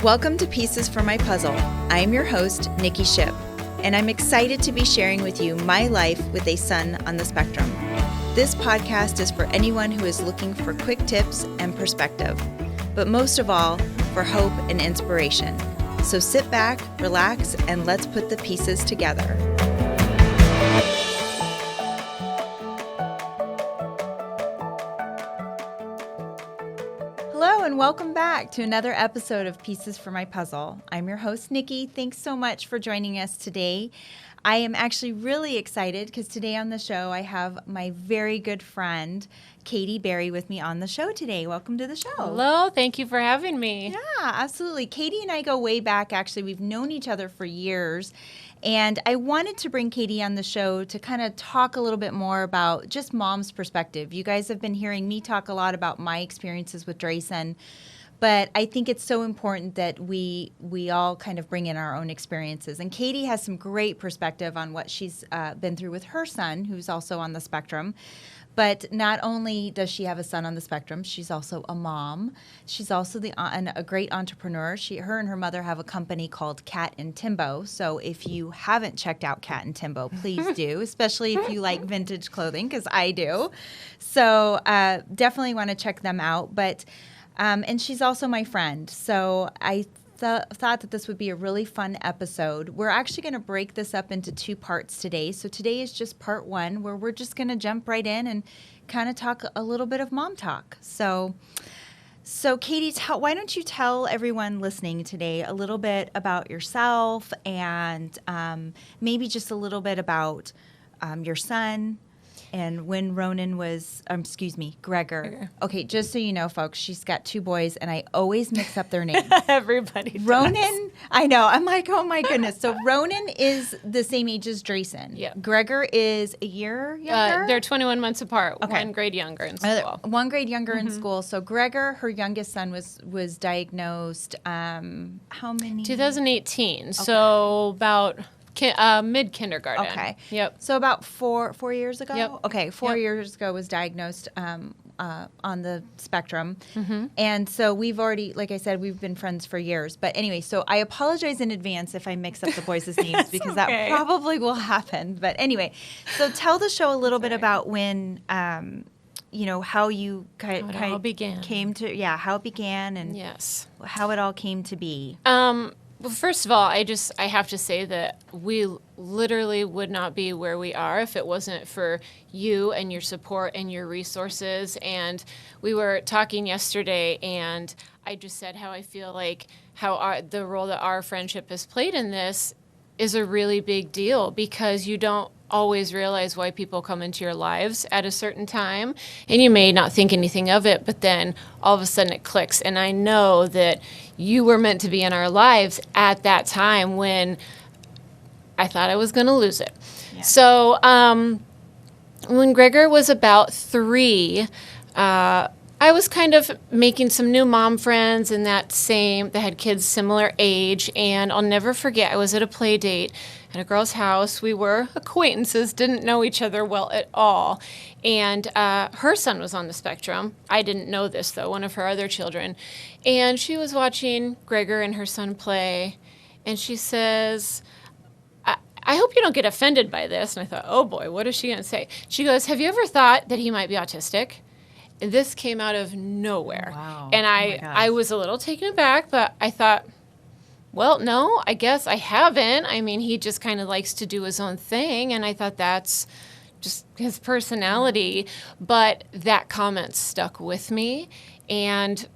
Welcome to Pieces for My Puzzle. I am your host, Nikki Ship, and I'm excited to be sharing with you my life with a son on the spectrum. This podcast is for anyone who is looking for quick tips and perspective, but most of all, for hope and inspiration. So sit back, relax, and let's put the pieces together. Hello and welcome back to another episode of Pieces for My Puzzle. I'm your host, Nikki. Thanks so much for joining us today. I am actually really excited because today on the show I have my very good friend, Barrie, with me on the show today. Welcome to the show. Hello. Thank you for having me. Yeah, absolutely. Katie and I go way back. Actually, we've known each other for years. And I wanted to bring Katie on the show to kind of talk a little bit more about just mom's perspective. You guys have been hearing me talk a lot about my experiences with Drayson, but I think it's so important that we all kind of bring in our own experiences. And Katie has some great perspective on what she's been through with her son, who's also on the spectrum. But not only does she have a son on the spectrum, she's also a mom. She's also a great entrepreneur. Her and her mother have a company called Cat and Timbo. So if you haven't checked out Cat and Timbo, please do, especially if you like vintage clothing, because I do. So definitely want to check them out. But and she's also my friend. So I thought that this would be a really fun episode. We're actually going to break this up into two parts today. So today is just part one, where we're just going to jump right in and kind of talk a little bit of mom talk. So Katie, why don't you tell everyone listening today a little bit about yourself and maybe just a little bit about your son. And when Ronan was, Gregor. Okay, just so you know, folks, she's got two boys, and I always mix up their names. Everybody does. Ronan, I know. I'm like, oh my goodness. So Ronan is the same age as Drayson. Yeah. Gregor is a year younger? They're 21 months apart, Okay. 1 grade younger in school. 1 grade younger in school. So Gregor, her youngest son, was diagnosed, how many? 2018, Okay. so about mid-kindergarten. Okay. Yep. So about four years ago? Yep. Okay, 4 Yep. years ago was diagnosed on the spectrum. Mm-hmm. And so we've already, like I said, we've been friends for years. But anyway, so I apologize in advance if I mix up the boys' names because that probably will happen. But anyway, so tell the show a little bit about when, how you How it began. came to, how it began and Yes. how it all came to be. Well, first of all, I have to say that we literally would not be where we are if it wasn't for you and your support and your resources. And we were talking yesterday, and I just said how I feel like the role that our friendship has played in this is a really big deal, because you don't always realize why people come into your lives at a certain time, and you may not think anything of it, but then all of a sudden it clicks. And I know that you were meant to be in our lives at that time when I thought I was going to lose it. Yeah. So when Gregor was about 3, I was kind of making some new mom friends that had kids similar age, and I'll never forget, I was at a play date at a girl's house. We were acquaintances, didn't know each other well at all, and her son was on the spectrum. I didn't know this, though, one of her other children, and she was watching Gregor and her son play, and she says, I hope you don't get offended by this. And I thought, oh boy, what is she going to say? She goes, have you ever thought that he might be autistic? And this came out of nowhere. Wow. And I was a little taken aback, but I thought, well, no, I guess I haven't. I mean, he just kind of likes to do his own thing, and I thought that's just his personality. But that comment stuck with me, and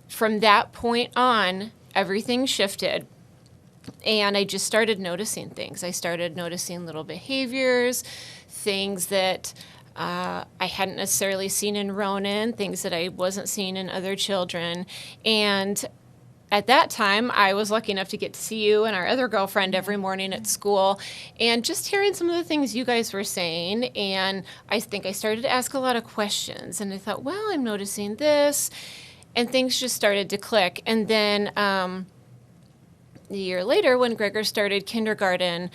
from that point on, everything shifted. And I just started noticing things. I started noticing little behaviors, things that I hadn't necessarily seen in Ronan, things that I wasn't seeing in other children. And at that time, I was lucky enough to get to see you and our other girlfriend every morning at school, and just hearing some of the things you guys were saying. And I think I started to ask a lot of questions, and I thought, well, I'm noticing this, and things just started to click. And then a year later, when Gregor started kindergarten,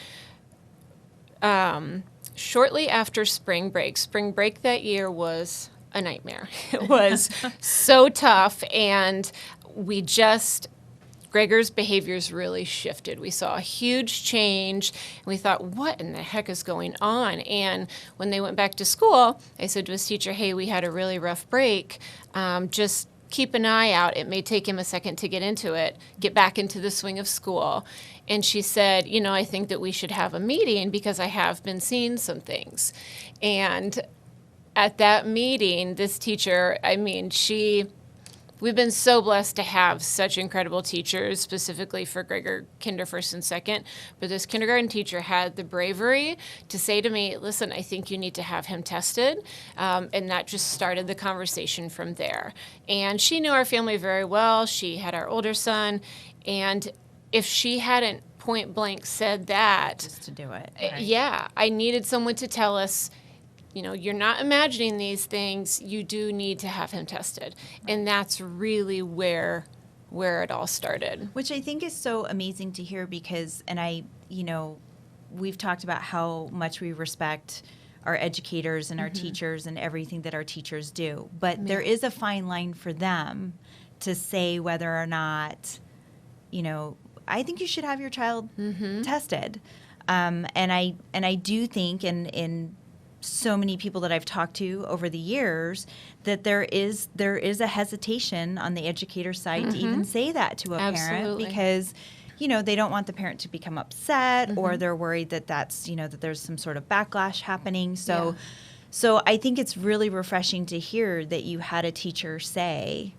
shortly after spring break that year was a nightmare. It was so tough, and Gregor's behaviors really shifted. We saw a huge change, and we thought, what in the heck is going on? And when they went back to school, I said to his teacher, hey, we had a really rough break. Just keep an eye out. It may take him a second to get into it, get back into the swing of school. And she said, I think that we should have a meeting because I have been seeing some things. And at that meeting, this teacher, we've been so blessed to have such incredible teachers, specifically for Gregor Kinder First and Second. But this kindergarten teacher had the bravery to say to me, listen, I think you need to have him tested. And that just started the conversation from there. And she knew our family very well. She had our older son. And if she hadn't point blank said that. Just to do it. Right? Yeah, I needed someone to tell us, you're not imagining these things. You do need to have him tested. Right. And that's really where it all started. Which I think is so amazing to hear because, we've talked about how much we respect our educators and our teachers and everything that our teachers do. But there is a fine line for them to say whether or not, I think you should have your child tested. And I do think in so many people that I've talked to over the years that there is a hesitation on the educator side to even say that to a parent because they don't want the parent to become upset or they're worried that that's that there's some sort of backlash happening. So I think it's really refreshing to hear that you had a teacher say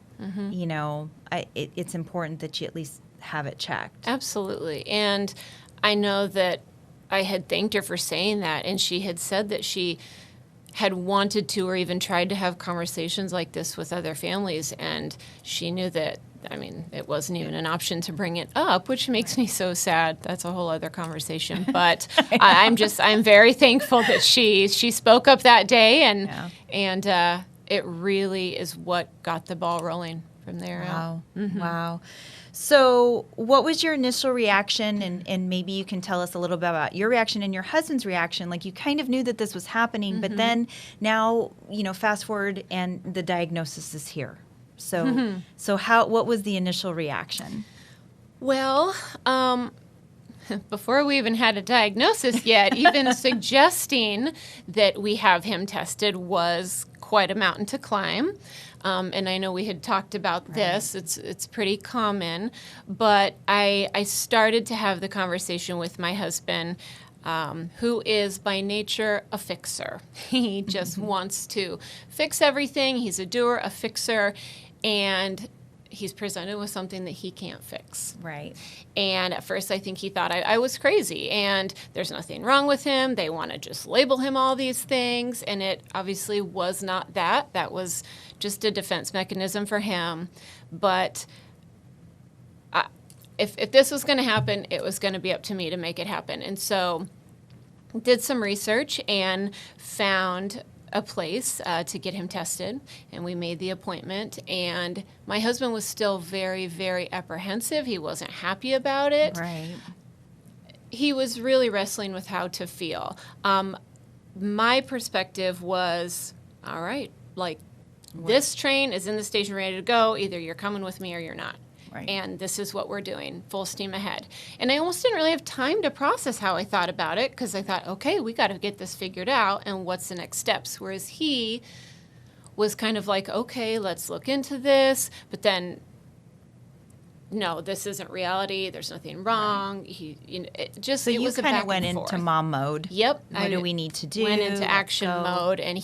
it's important that you at least have it checked. Absolutely. And I know that I had thanked her for saying that, and she had said that she had wanted to or even tried to have conversations like this with other families, and she knew that, it wasn't even an option to bring it up, which makes me so sad. That's a whole other conversation. But I'm very thankful that she spoke up that day, and it really is what got the ball rolling from there out. Wow. So what was your initial reaction? And maybe you can tell us a little bit about your reaction and your husband's reaction. Like you kind of knew that this was happening, but then now, fast forward and the diagnosis is here. So what was the initial reaction? Well, before we even had a diagnosis yet, even suggesting that we have him tested was quite a mountain to climb. And I know we had talked about this. It's pretty common. But I started to have the conversation with my husband, who is by nature a fixer. He just wants to fix everything. He's a doer, a fixer, and he's presented with something that he can't fix. Right. And at first I think he thought I was crazy and there's nothing wrong with him. They want to just label him all these things. And it obviously was not that. That was just a defense mechanism for him. But if this was going to happen, it was going to be up to me to make it happen. And so did some research and found a place to get him tested, and we made the appointment. And my husband was still very, very apprehensive. He wasn't happy about it. Right. He was really wrestling with how to feel. My perspective was, all right, this train is in the station ready to go. Either you're coming with me or you're not. Right. And this is what we're doing, full steam ahead. And I almost didn't really have time to process how I thought about it because I thought, okay, we got to get this figured out and what's the next steps. Whereas he was kind of like, okay, let's look into this. But then, no, this isn't reality. There's nothing wrong. Right. So you kind of went into mom mode. Yep. What do we need to do? Went into action mode, and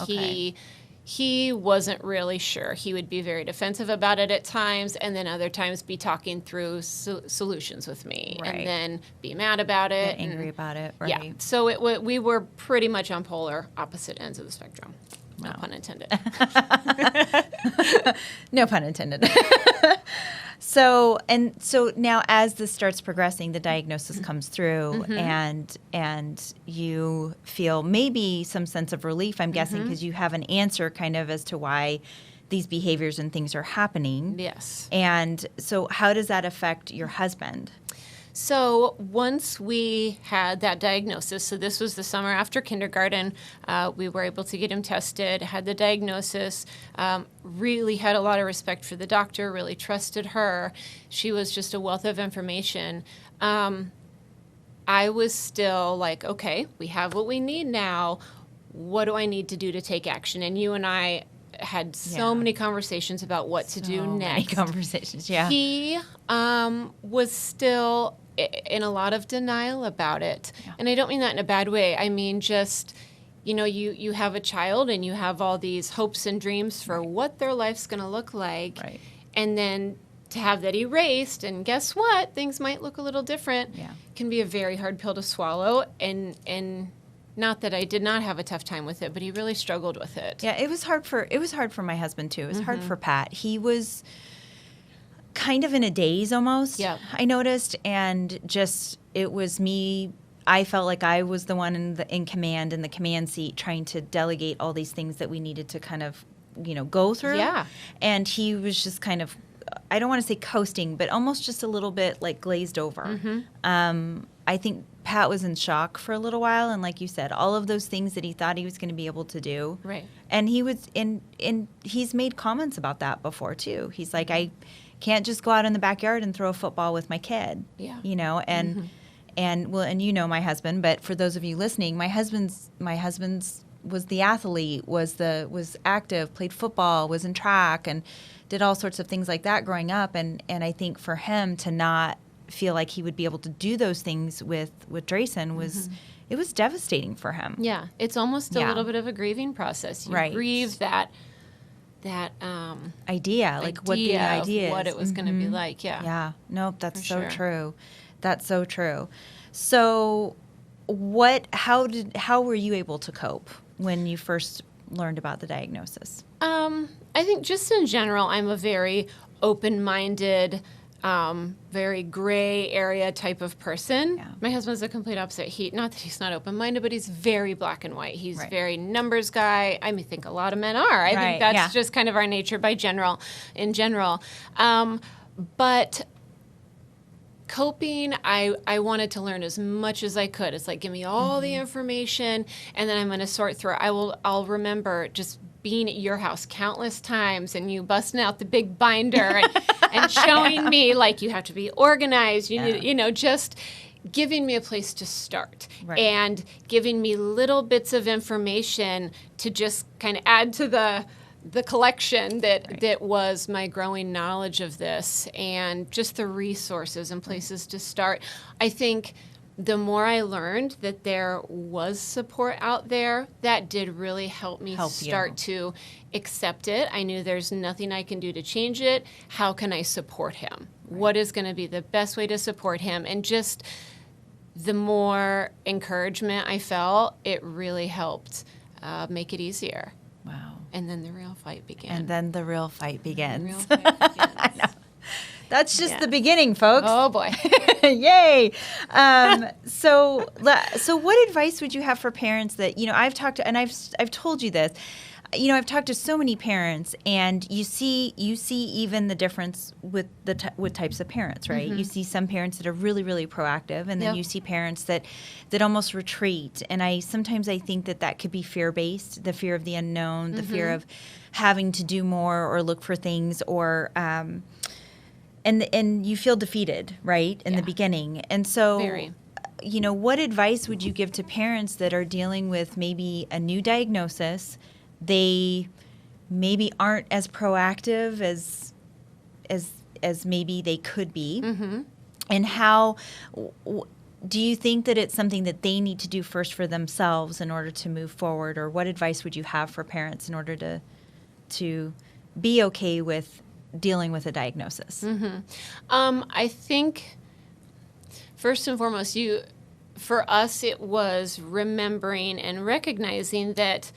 he wasn't really sure. He would be very defensive about it at times, and then other times be talking through solutions with me, and then be mad about it. Get angry about it, right. Yeah. So we were pretty much on polar opposite ends of the spectrum. No pun intended. No pun intended. So now as this starts progressing, the diagnosis comes through, and you feel maybe some sense of relief, I'm guessing, because you have an answer kind of as to why these behaviors and things are happening. Yes. And so how does that affect your husband? So once we had that diagnosis, so this was the summer after kindergarten, we were able to get him tested, had the diagnosis, really had a lot of respect for the doctor, really trusted her. She was just a wealth of information. I was still like, okay, we have what we need now. What do I need to do to take action? And you and I had so many conversations about what to do next. Many conversations, yeah. He was still in a lot of denial about it. Yeah. And I don't mean that in a bad way. I mean just, you have a child and you have all these hopes and dreams for what their life's going to look like. Right. And then to have that erased, and guess what? Things might look a little different. Yeah. Can be a very hard pill to swallow. And not that I did not have a tough time with it, but he really struggled with it. Yeah, it was hard for my husband too. It was hard for Pat. He was kind of in a daze almost. Yeah. I noticed, and just it was me. I felt like I was the one in command, in the command seat, trying to delegate all these things that we needed to kind of, go through. Yeah. And he was just kind of, I don't want to say coasting, but almost just a little bit like glazed over. I think Pat was in shock for a little while, and like you said, all of those things that he thought he was going to be able to do. Right. And he was he's made comments about that before too. He's like, I can't just go out in the backyard and throw a football with my kid. Yeah. And my husband, but for those of you listening, my husband's was the athlete, was active, played football, was in track, and did all sorts of things like that growing up. And I think for him to not feel like he would be able to do those things with Drayson was it was devastating for him. Yeah, it's almost a little bit of a grieving process. You grieve that idea, like what the idea of what is. it was going to be like. Yeah. Yeah. Nope. That's For so sure. true. That's so true. So, how were you able to cope when you first learned about the diagnosis? I think just in general, I'm a very open-minded, very gray area type of person. Yeah. My husband's a complete opposite. Not that he's not open-minded, but he's very black and white. He's Right. very numbers guy. I think a lot of men are. I think that's just kind of our nature in general. But coping, I wanted to learn as much as I could. It's like, give me all the information, and then I'm going to sort through it. I'll remember just being at your house countless times and you busting out the big binder and showing me, like, you have to be organized. You need, just giving me a place to start and giving me little bits of information to just kind of add to the collection that was my growing knowledge of this, and just the resources and places to start. I think the more I learned that there was support out there, that did really help me start to accept it. I knew there's nothing I can do to change it. How can I support him? Right. What is going to be the best way to support him? And just the more encouragement I felt, it really helped make it easier. Wow. And then the real fight began. I know. That's just the beginning, folks. Oh, boy. Yay. So what advice would you have for parents that, I've talked to, and I've told you this, I've talked to so many parents, and you see even the difference with with types of parents, right? You see some parents that are really, really proactive, and then you see parents that almost retreat. And sometimes I think that could be fear-based, the fear of the unknown, the fear of having to do more or look for things, or and you feel defeated, right, in the beginning. And so, Very. What advice would you give to parents that are dealing with maybe a new diagnosis? They maybe aren't as proactive as maybe they could be. And how do you think that it's something that they need to do first for themselves in order to move forward? Or what advice would you have for parents in order to be okay with dealing with a diagnosis? I think first and foremost, for us, it was remembering and recognizing that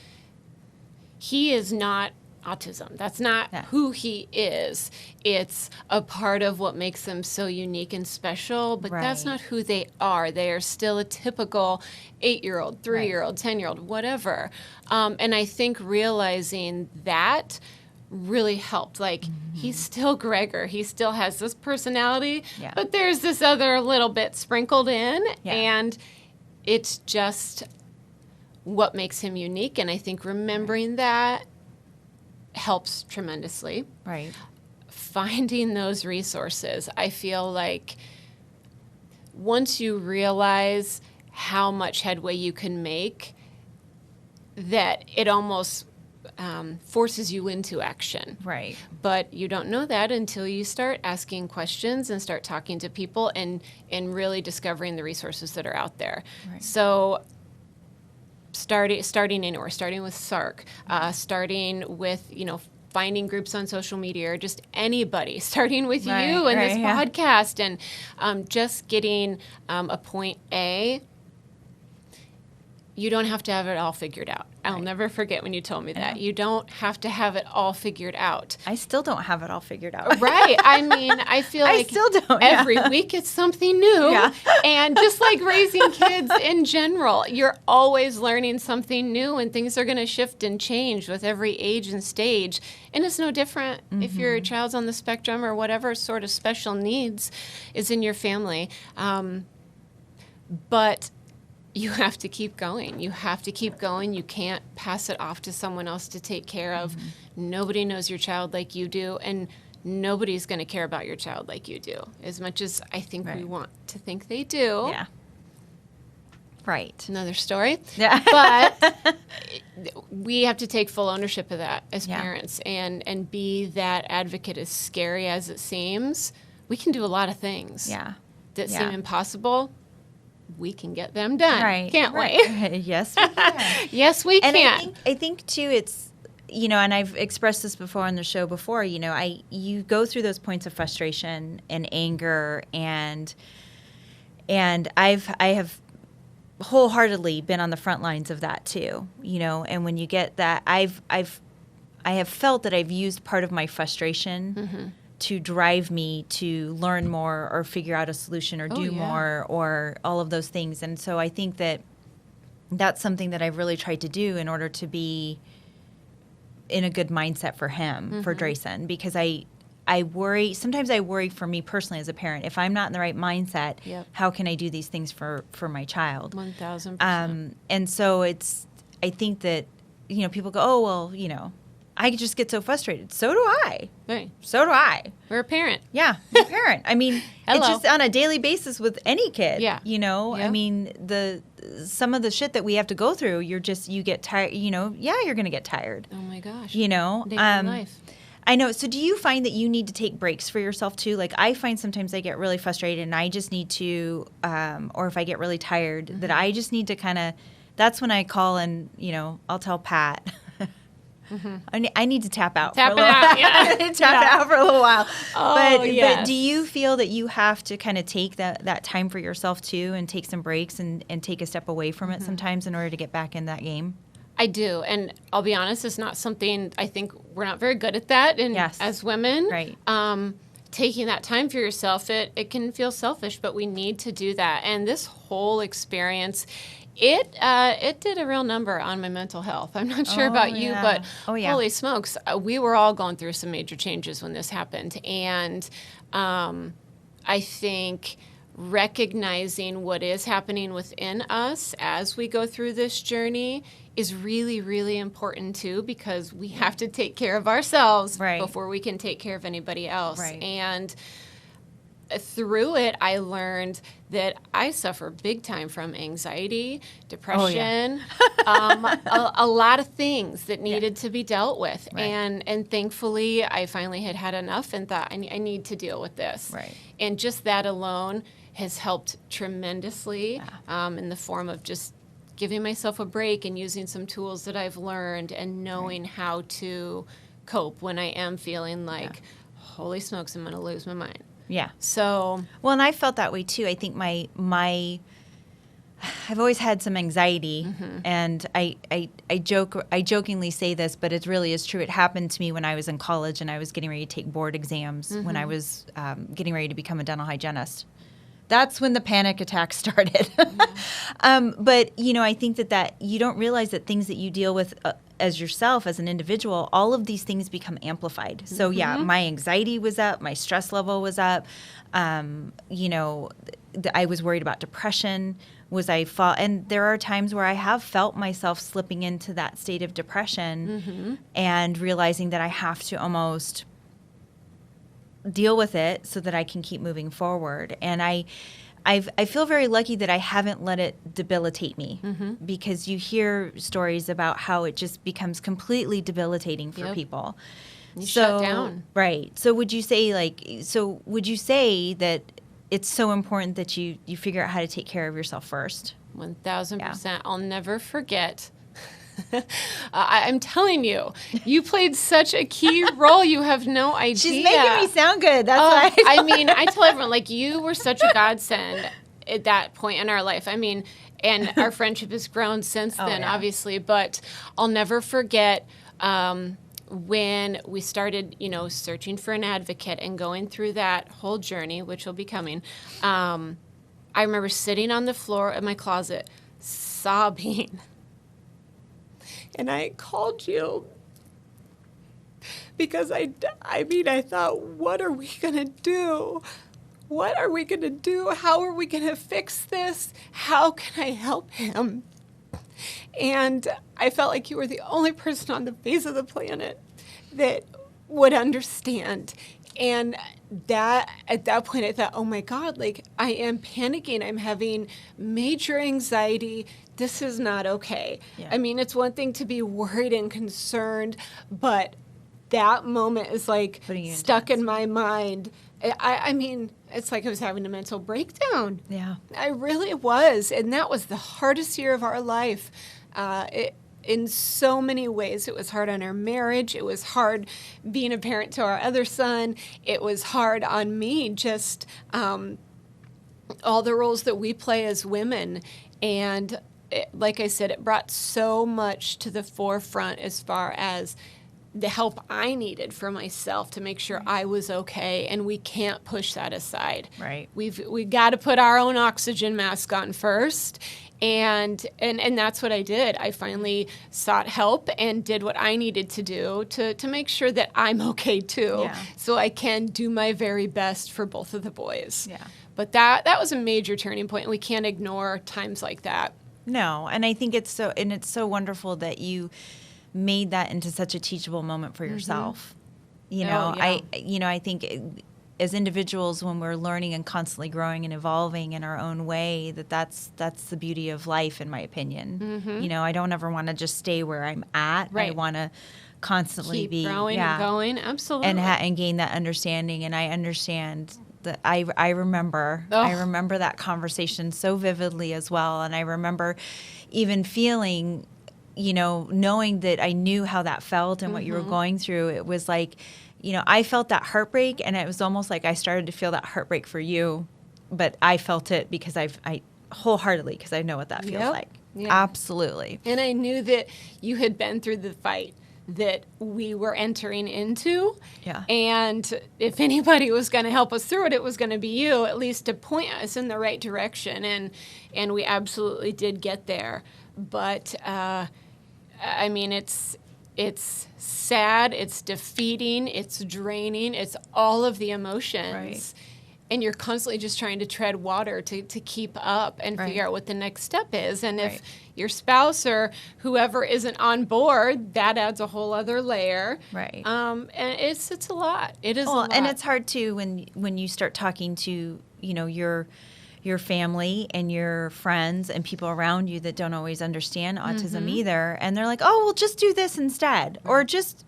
he is not autism. That's not who he is. It's a part of what makes them so unique and special, but that's not who they are. They are still a typical 8-year-old, 3-year-old, 10-year-old, whatever. And I think realizing that really helped. Like, he's still Gregor. He still has this personality, Yeah. but there's this other little bit sprinkled in, Yeah. and it's just what makes him unique. And I think remembering that helps tremendously. Right. Finding those resources. I feel like once you realize how much headway you can make, that it almost forces you into action. Right. But you don't know that until you start asking questions and start talking to people and really discovering the resources that are out there. Right. So starting anywhere, starting with SARC, starting with, finding groups on social media, or just anybody, starting with Right, you and this yeah. podcast, and just getting a point A. You don't have to have it all figured out. I'll never forget when you told me that. You don't have to have it all figured out. I still don't have it all figured out. Right. I mean, I feel I like still don't, every yeah. week it's something new. Yeah. And just like raising kids in general, you're always learning something new, and things are going to shift and change with every age and stage. And it's no different if your child's on the spectrum or whatever sort of special needs is in your family. But you have to keep going. You have to keep going. You can't pass it off to someone else to take care of. Nobody knows your child like you do, and nobody's going to care about your child like you do, as much as I think we Right. want to think they do. Yeah. Right. Another story. Yeah. But we have to take full ownership of that as Yeah. parents and be that advocate. As scary as it seems, we can do a lot of things Yeah. that Yeah. seem impossible. We can get them done, Right. can't right. we? Yes, we can. Yes, we And can. I think too, it's, and I've expressed this before on the show before, you go through those points of frustration and anger, and I have wholeheartedly been on the front lines of that too, and when you get that, I have felt that I've used part of my frustration to drive me to learn more or figure out a solution or do yeah. more or all of those things. And so I think that that's something that I've really tried to do in order to be in a good mindset for him, for Drayson, because I sometimes I worry for me personally as a parent, if I'm not in the right mindset, Yep. how can I do these things for my child? 1,000%. And so I think that, people go, oh, well, I just get so frustrated. So do I. Right. So do I. We're a parent. Yeah, I'm a parent. I mean, Hello. it's just on a daily basis with any kid. Yeah. I Yeah. mean, some of the shit that we have to go through, you get tired, yeah, you're going to get tired. Oh my gosh. Daily life. I know. So do you find that you need to take breaks for yourself too? Like, I find sometimes I get really frustrated and I just need to, or if I get really tired, that I just need to that's when I call and, I'll tell Pat, I need to tap out. Tap for a it little, out, yeah. tap it out for a little while. Oh, but yes. do you feel that you have to kind of take that time for yourself too, and take some breaks and take a step away from it sometimes in order to get back in that game? I do. And I'll be honest, it's not something, I think we're not very good at that. And Yes. as women, Right. Taking that time for yourself, it can feel selfish, but we need to do that. And this whole experience, it did a real number on my mental health. I'm not sure about you, yeah. but Oh, yeah. holy smokes, we were all going through some major changes when this happened. And I think recognizing what is happening within us as we go through this journey is really, really important too, because we have to take care of ourselves Right. before we can take care of anybody else. Right. And through it, I learned that I suffer big time from anxiety, depression, a lot of things that needed to be dealt with. Right. And thankfully, I finally had enough and thought, I need to deal with this. Right. And just that alone has helped tremendously in the form of just giving myself a break and using some tools that I've learned and knowing how to cope when I am feeling like, holy smokes, I'm going to lose my mind. Yeah. So, Well, and I felt that way too. I think I've always had some anxiety, and I jokingly say this, but it really is true. It happened to me when I was in college and I was getting ready to take board exams when I was getting ready to become a dental hygienist. That's when the panic attack started. But, I think that you don't realize that things that you deal with as yourself, as an individual, all of these things become amplified. So yeah, my anxiety was up, my stress level was up. You know, I was worried about depression. And there are times where I have felt myself slipping into that state of depression and realizing that I have to almost deal with it so that I can keep moving forward. And I feel very lucky that I haven't let it debilitate me, because you hear stories about how it just becomes completely debilitating for people. You shut down. Right. So would you say that it's so important that you figure out how to take care of yourself first? 1,000%. I'll never forget. I'm telling you, you played such a key role. You have no idea. She's making me sound good. That's why. I mean, I tell everyone, like, you were such a godsend at that point in our life. I mean, and our friendship has grown since then, obviously. But I'll never forget when we started, you know, searching for an advocate and going through that whole journey, which will be coming. I remember sitting on the floor of my closet, sobbing. And I called you because I thought, what are we going to do? What are we going to do? How are we going to fix this? How can I help him? And I felt like you were the only person on the face of the planet that would understand. And that at that point, I thought, oh my God, like, I am panicking. I'm having major anxiety. This is not okay. Yeah. I mean, it's one thing to be worried and concerned, but that moment is like stuck in my mind. I mean, it's like I was having a mental breakdown. Yeah. I really was. And that was the hardest year of our life. In so many ways. It was hard on our marriage. It was hard being a parent to our other son. It was hard on me, just all the roles that we play as women. And like I said, it brought so much to the forefront as far as the help I needed for myself to make sure I was okay, and we can't push that aside. Right. We got to put our own oxygen mask on first, and that's what I did. I finally sought help and did what I needed to do to make sure that I'm okay too, so I can do my very best for both of the boys. Yeah. But that was a major turning point, and we can't ignore times like that. No, and I think it's so wonderful that you made that into such a teachable moment for yourself. You know, I think as individuals, when we're learning and constantly growing and evolving in our own way, that's the beauty of life, in my opinion. You know, I don't ever want to just stay where I'm at. Right. I want to constantly keep growing and going. Absolutely. And gain that understanding. And I understand that I remember that conversation so vividly as well. And I remember even feeling, you know, knowing that I knew how that felt and what you were going through. It was like, you know, I felt that heartbreak, and it was almost like I started to feel that heartbreak for you, but I felt it because I wholeheartedly, because I know what that feels like. Yeah. Absolutely. And I knew that you had been through the fight that we were entering into. Yeah. And if anybody was going to help us through it, it was going to be you, at least to point us in the right direction. And we absolutely did get there. But, I mean, it's sad, it's defeating, it's draining, it's all of the emotions. Right. And you're constantly just trying to tread water to keep up and figure out what the next step is. And if your spouse or whoever isn't on board, that adds a whole other layer. Right. And it's a lot. It is a lot. And it's hard too when you start talking to, you know, your family and your friends and people around you that don't always understand autism either. And they're like, oh, well, just do this instead. Or just,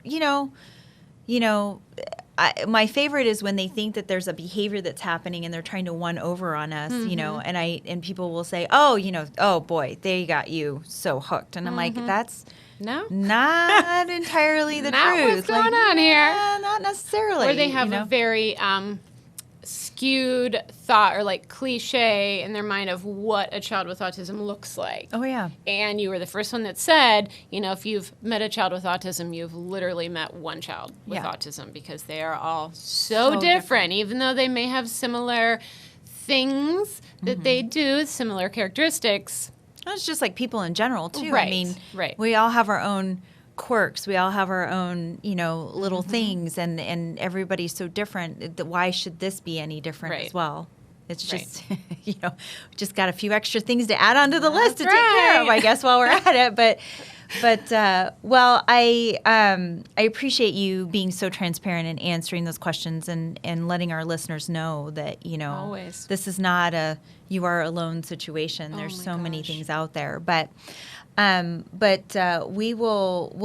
my favorite is when they think that there's a behavior that's happening and they're trying to one over on us, you know, and people will say, oh, you know, oh boy, they got you so hooked. And I'm like, that's not entirely the not truth. What's going on here? Not necessarily. Or they have a very skewed thought or like cliche in their mind of what a child with autism looks like. Oh, yeah. And you were the first one that said, you know, if you've met a child with autism, you've literally met one child with autism, because they are all so different, even though they may have similar things that they do, similar characteristics. It's just like people in general, too. Right, I mean, right. we all have our own quirks. We all have our own, little things, and everybody's so different. Why should this be any different as well? It's just, just got a few extra things to add onto the list to take care of, I guess, while we're at it. But I appreciate you being so transparent and answering those questions and letting our listeners know that, Always. This is not a you are alone situation. There's so many things out there. But we'll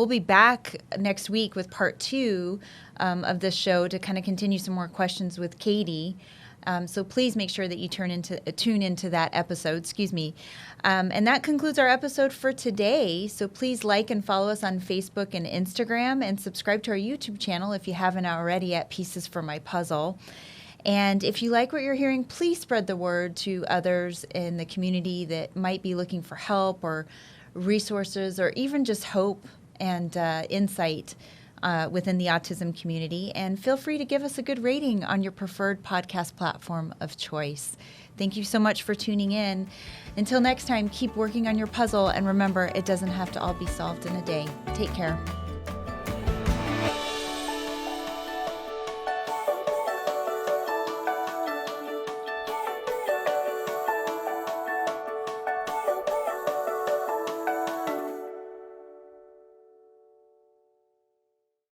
be back next week with part 2 of this show to kind of continue some more questions with Katie. So please make sure that you tune into that episode. And that concludes our episode for today. So please like and follow us on Facebook and Instagram, and subscribe to our YouTube channel if you haven't already at Pieces for My Puzzle. And if you like what you're hearing, please spread the word to others in the community that might be looking for help or resources or even just hope and insight within the autism community. And feel free to give us a good rating on your preferred podcast platform of choice. Thank you so much for tuning in. Until next time, keep working on your puzzle, and remember, it doesn't have to all be solved in a day. Take care.